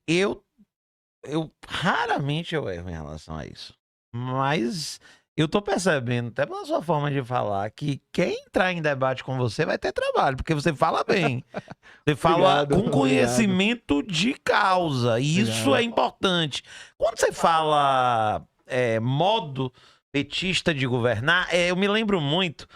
eu raramente eu erro em relação a isso. Mas eu tô percebendo, até pela sua forma de falar, que quem entrar em debate com você vai ter trabalho, porque você fala bem. Você fala Obrigado, com obrigado, conhecimento de causa, e isso é obrigado. importante. Quando você fala modo petista de governar, eu me lembro muito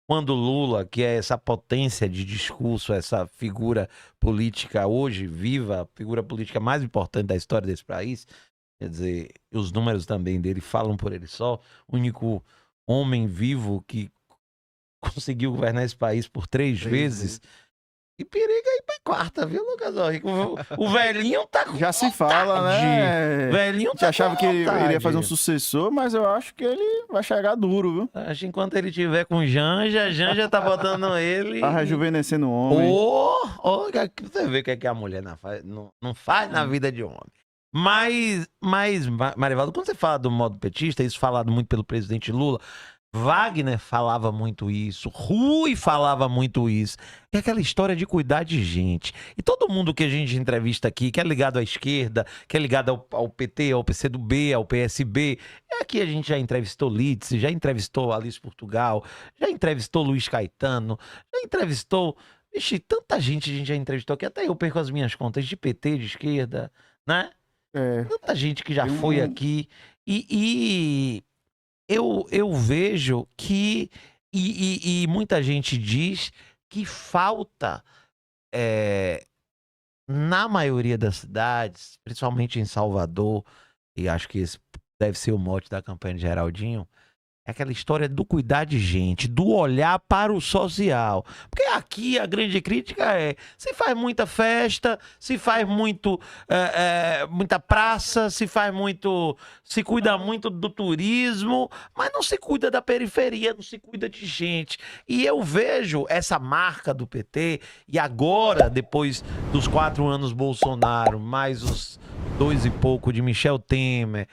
quando Lula, que é essa potência de discurso, essa figura política hoje viva, a figura política mais importante da história desse país, quer dizer, os números também dele falam por ele só, o único homem vivo que conseguiu governar esse país por 3 vezes. E periga aí pra quarta, viu, Lucas Henrique? O velhinho tá com Já se fala, vontade. O né? velhinho A gente tá com achava que ele iria fazer um vontade. sucessor, mas eu acho que ele vai chegar duro, viu? Acho que enquanto ele tiver com Janja, Janja tá botando Tá ele. rejuvenescendo o homem. Você vê o que é que a mulher não faz na vida de homem. Mas, Marivaldo, quando você fala do modo petista, isso falado muito pelo presidente Lula, Wagner falava muito isso, Rui falava muito isso. É aquela história de cuidar de gente. E todo mundo que a gente entrevista aqui, que é ligado à esquerda, que é ligado ao PT, ao PCdoB, ao PSB, aqui a gente já entrevistou Lídice, já entrevistou Alice Portugal, já entrevistou Luiz Caetano, já entrevistou... Vixe, tanta gente a gente já entrevistou que até eu perco as minhas contas de PT, de esquerda, né? É, Tanta gente que já tem foi aqui. E eu vejo que, e muita gente diz que falta, na maioria das cidades, principalmente em Salvador, e acho que esse deve ser o mote da campanha de Geraldinho, é aquela história do cuidar de gente, do olhar para o social. Porque aqui a grande crítica é: se faz muita festa, se faz muita praça, se cuida muito do turismo, mas não se cuida da periferia, não se cuida de gente. E eu vejo essa marca do PT, e agora, depois dos 4 anos Bolsonaro, mais os 2 e pouco de Michel Temer,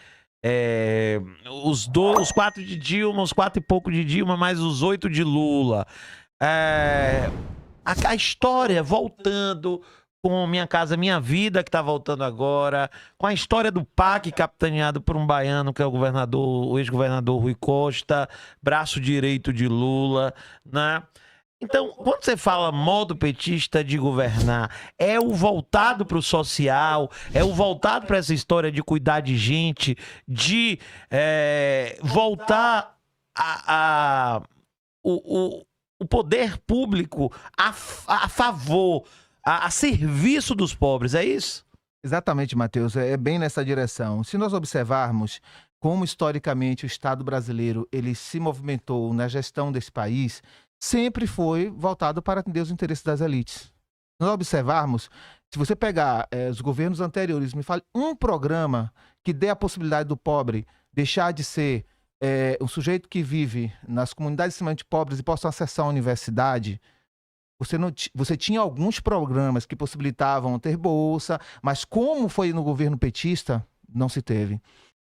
os 4 de Dilma, os 4 e pouco de Dilma, mais os 8 de Lula. A história voltando com Minha Casa Minha Vida, que tá voltando agora, com a história do PAC, capitaneado por um baiano, que é o ex-governador Rui Costa, braço direito de Lula, né? Então, quando você fala modo petista de governar, é o voltado para o social, é o voltado para essa história de cuidar de gente, de voltar o poder público a favor, a serviço dos pobres, é isso? Exatamente, Matheus, é bem nessa direção. Se nós observarmos como historicamente o Estado brasileiro ele se movimentou na gestão desse país, sempre foi voltado para atender os interesses das elites. Se nós observarmos, se você pegar os governos anteriores, me fale um programa que dê a possibilidade do pobre deixar de ser um sujeito que vive nas comunidades extremamente pobres e possa acessar a universidade. Você tinha alguns programas que possibilitavam ter bolsa, mas como foi no governo petista, não se teve.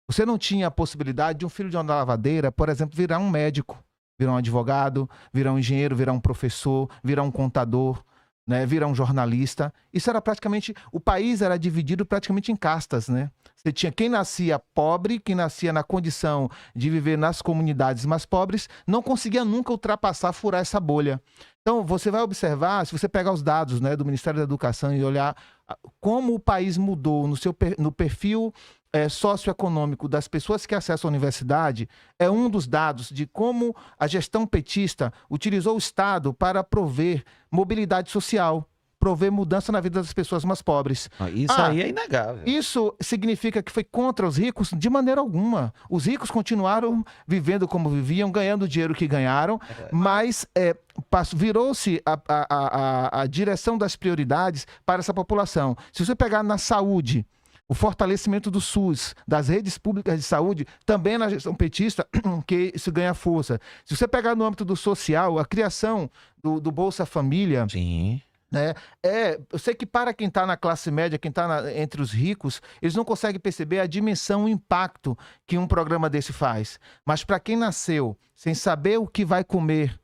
Você não tinha a possibilidade de um filho de uma lavadeira, por exemplo, virar um médico, virar um advogado, virar um engenheiro, virar um professor, virar um contador, né, virar um jornalista. Isso era praticamente... O país era dividido praticamente em castas, né? Você tinha quem nascia pobre, quem nascia na condição de viver nas comunidades mais pobres, não conseguia nunca ultrapassar, furar essa bolha. Então, você vai observar, se você pegar os dados, né, do Ministério da Educação e olhar como o país mudou no perfil socioeconômico das pessoas que acessam a universidade, é um dos dados de como a gestão petista utilizou o Estado para prover mobilidade social, prover mudança na vida das pessoas mais pobres. Isso aí é inegável. Isso significa que foi contra os ricos? De maneira alguma. Os ricos continuaram vivendo como viviam, ganhando o dinheiro que ganharam, mas virou-se a direção das prioridades para essa população. Se você pegar na saúde, o fortalecimento do SUS, das redes públicas de saúde, também na gestão petista, que isso ganha força. Se você pegar no âmbito do social, a criação do Bolsa Família... Sim. Né? Eu sei que para quem está na classe média, quem está entre os ricos, eles não conseguem perceber a dimensão, o impacto que um programa desse faz. Mas para quem nasceu sem saber o que vai comer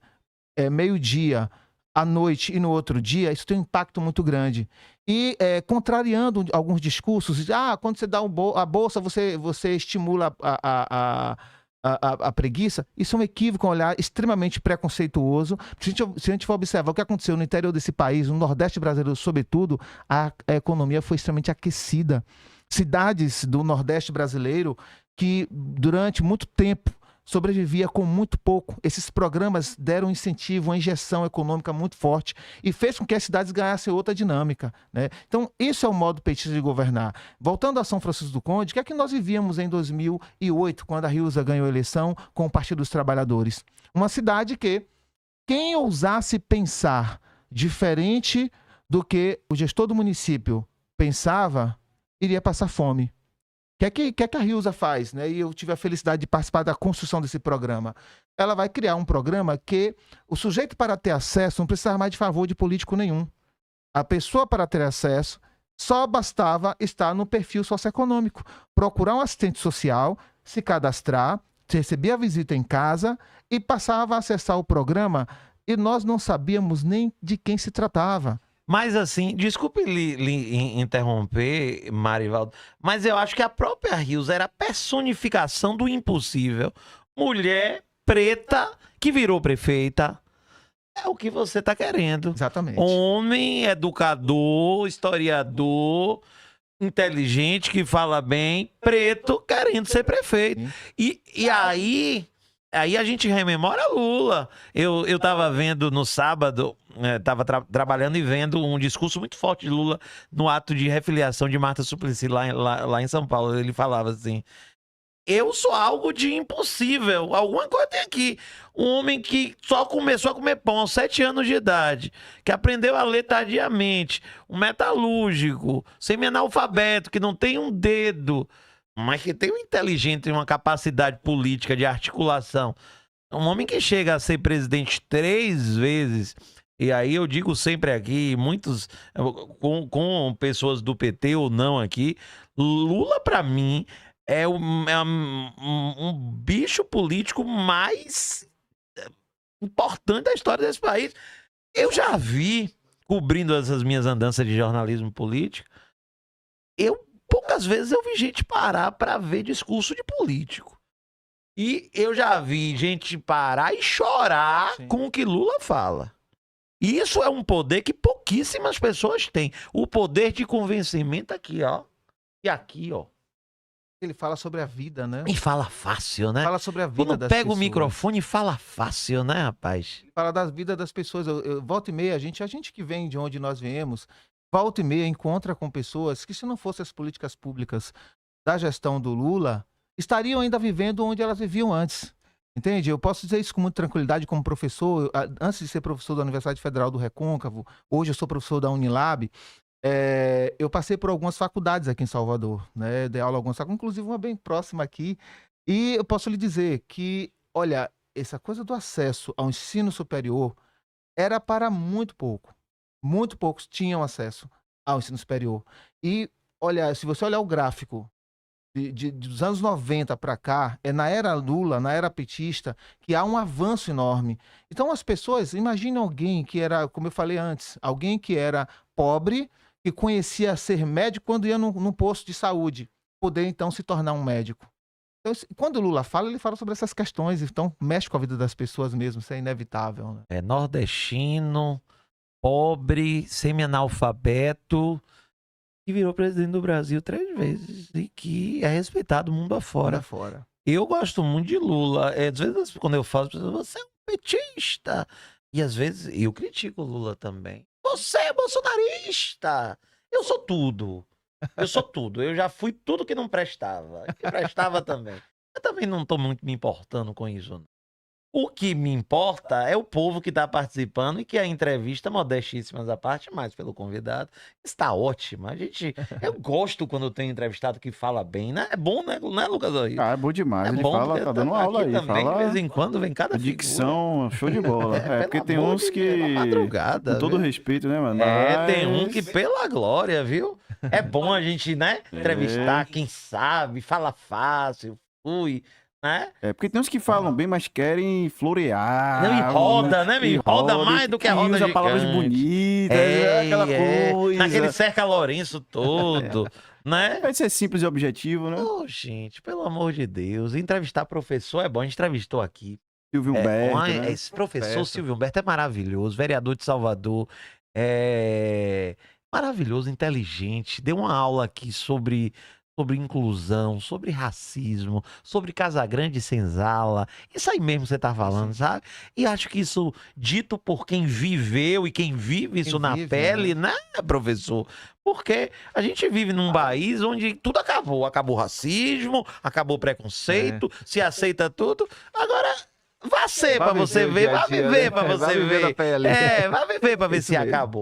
meio-dia, à noite e no outro dia, isso tem um impacto muito grande. e contrariando alguns discursos. Quando você dá a bolsa, você estimula a preguiça. Isso é um equívoco, um olhar extremamente preconceituoso. Se a gente for observar o que aconteceu no interior desse país, no Nordeste brasileiro, sobretudo, a economia foi extremamente aquecida. Cidades do Nordeste brasileiro que, durante muito tempo, sobrevivia com muito pouco. Esses programas deram um incentivo, uma injeção econômica muito forte e fez com que as cidades ganhassem outra dinâmica, né? Então, esse é o modo petista de governar. Voltando a São Francisco do Conde, o que é que nós vivíamos em 2008, quando a Hilza ganhou a eleição com o Partido dos Trabalhadores? Uma cidade que quem ousasse pensar diferente do que o gestor do município pensava, iria passar fome. O que é que a Hilza faz, né? E eu tive a felicidade de participar da construção desse programa. Ela vai criar um programa que o sujeito, para ter acesso, não precisava mais de favor de político nenhum. A pessoa, para ter acesso, só bastava estar no perfil socioeconômico, procurar um assistente social, se cadastrar, receber a visita em casa e passava a acessar o programa e nós não sabíamos nem de quem se tratava. Mas assim, desculpe lhe interromper, Marivaldo, mas eu acho que a própria Hilza era a personificação do impossível. Mulher preta que virou prefeita. É o que você está querendo. Exatamente. Homem, educador, historiador, inteligente, que fala bem, preto, querendo ser prefeito. E aí a gente rememora Lula. Eu tava vendo no sábado, tava trabalhando e vendo um discurso muito forte de Lula no ato de refiliação de Marta Suplicy lá em São Paulo. Ele falava assim: eu sou algo de impossível. Alguma coisa tem aqui. Um homem que só começou a comer pão aos 7 anos de idade, que aprendeu a ler tardiamente, um metalúrgico, semi-analfabeto, que não tem um dedo, mas que tem um inteligente e uma capacidade política de articulação. Um homem que chega a ser presidente 3 vezes, e aí eu digo sempre aqui, muitos, com pessoas do PT ou não aqui, Lula, para mim, é um bicho político mais importante da história desse país. Eu já vi, cobrindo essas minhas andanças de jornalismo político, poucas vezes eu vi gente parar para ver discurso de político. E eu já vi gente parar e chorar com o que Lula fala. E isso é um poder que pouquíssimas pessoas têm. O poder de convencimento aqui, ó. E aqui, ó. Ele fala sobre a vida, né? E fala fácil, né? Fala sobre a vida Quando das pega pessoas. o microfone e fala fácil, né, rapaz? Fala da vida das pessoas. Volta e meia, a gente que vem de onde nós viemos, volta e meia encontra com pessoas que, se não fossem as políticas públicas da gestão do Lula, estariam ainda vivendo onde elas viviam antes. Entende? Eu posso dizer isso com muita tranquilidade como professor. Antes de ser professor da Universidade Federal do Recôncavo, hoje eu sou professor da Unilab. Eu passei por algumas faculdades aqui em Salvador, né? Dei aula em algumas faculdades, inclusive uma bem próxima aqui. E eu posso lhe dizer que, olha, essa coisa do acesso ao ensino superior era para muito pouco. Muito poucos tinham acesso ao ensino superior. E, olha, se você olhar o gráfico dos anos 90 para cá, é na era Lula, na era petista, que há um avanço enorme. Então, as pessoas, imaginem alguém que era, como eu falei antes, alguém que era pobre, que conhecia ser médico quando ia num posto de saúde, poder, então, se tornar um médico. Então, quando o Lula fala, ele fala sobre essas questões, então mexe com a vida das pessoas mesmo, isso é inevitável, né? É nordestino, pobre, semi-analfabeto, que virou presidente do Brasil 3 vezes e que é respeitado mundo afora. Eu gosto muito de Lula. Às vezes, quando eu falo, você é um petista. E às vezes eu critico o Lula também. Você é bolsonarista. Eu sou tudo. Eu sou tudo. Eu já fui tudo que não prestava. Que prestava também. Eu também não estou muito me importando com isso, não. O que me importa é o povo que está participando e que a entrevista, modestíssimas à parte, mais pelo convidado, está ótima. Eu gosto quando tem entrevistado que fala bem, né? É bom, né, Lucas? É bom demais. Ele bom, fala, tá dando aula aí. Também, fala... de vez em quando vem cada dicção, show de bola. Porque tem uns que... madrugada, com todo respeito, né, mano? Tem um que, pela glória, viu? É bom a gente, né, entrevistar quem sabe, fala fácil, né? É, porque tem uns que falam bem, mas querem florear. Não, e roda, né? E E roda mais do que a roda usa palavras gigante. bonitas, aquela coisa. Naquele cerca Lourenço todo, né? Vai ser simples e objetivo, né? Ô, gente, pelo amor de Deus, entrevistar professor é bom, a gente entrevistou aqui. Silvio Humberto, né? Esse professor Humberto. Silvio Humberto é maravilhoso, vereador de Salvador, maravilhoso, inteligente, deu uma aula aqui sobre inclusão, sobre racismo, sobre Casagrande e Senzala, isso aí mesmo que você tá falando, sabe? E acho que isso, dito por quem viveu e quem vive isso na vive, pele, né, professor? Porque a gente vive num país onde tudo acabou. Acabou o racismo, acabou o preconceito, se aceita tudo. Agora, vá ser pra Vai você viver ver, o dia a vá dia, viver né? pra Vai você viver ver. na pele. Vá viver pra ver Isso se mesmo. acabou.